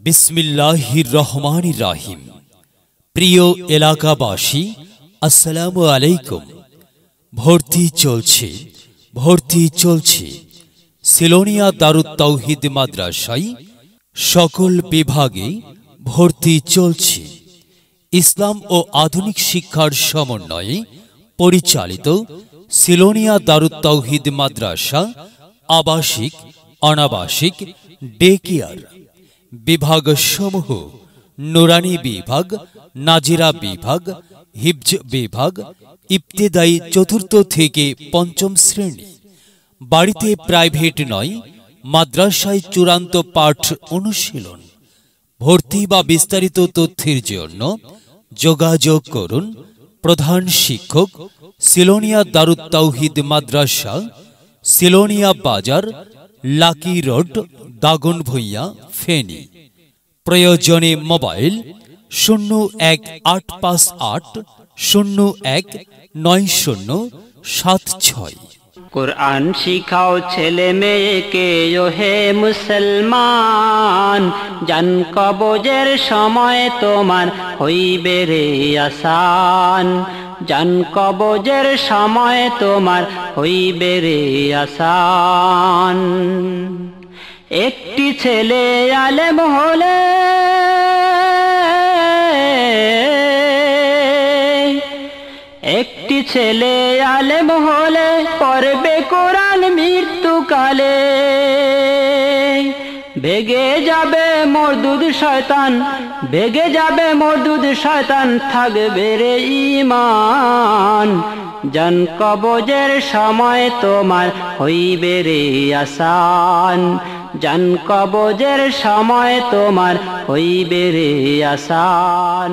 বিসমিল্লাহির রহমানির রহিম। প্রিয় এলাকাবাসী, আসসালামু আলাইকুম। ভর্তি চলছে সিলোনিয়া দারুত তাওহীদ মাদ্রাসায় সকল বিভাগে ভর্তি চলছে। ইসলাম ও আধুনিক শিক্ষার সমন্বয়ে পরিচালিত সিলোনিয়া দারুত তাওহীদ মাদ্রাসা আবাসিক, অনাবাসিক, ডে কেয়ার বিভাগ সমূহ নুরানি বিভাগ, নাজিরা বিভাগ, হিফজ বিভাগ, ইবতেদায়ী ৪র্থ থেকে ৫ম শ্রেণী। বাড়িতে প্রাইভেট নয়, মাদ্রাসায় চূড়ান্ত পাঠ অনুশীলন। ভর্তি বা বিস্তারিত তথ্যের জন্য যোগাযোগ করুন। প্রধান শিক্ষক, সিলোনিয়া দারুত তাওহীদ মাদ্রাসা, সিলোনিয়া বাজার, লাকি রোড, দাগনভূঞা, ফেনী। প্রয়োজনে মোবাইল 0158019076। কুরআন শিখাও ছেলে মেয়েকে হে মুসলমান, জান কবজের সময় তোমার হইবে রে আসান। জান কবজের সময় তোমার হইবে রে আসান। একটি ছেলে আলেম হলে পড়বে কোরআন মৃত্যুকালে। ভেগে যাবে মরদুদ শয়তান, থাকবে রে ঈমান। জান কবজের সময় তোমার হইবে রে আসান। জান কবজের সময় তোমার হইবে রে আসান।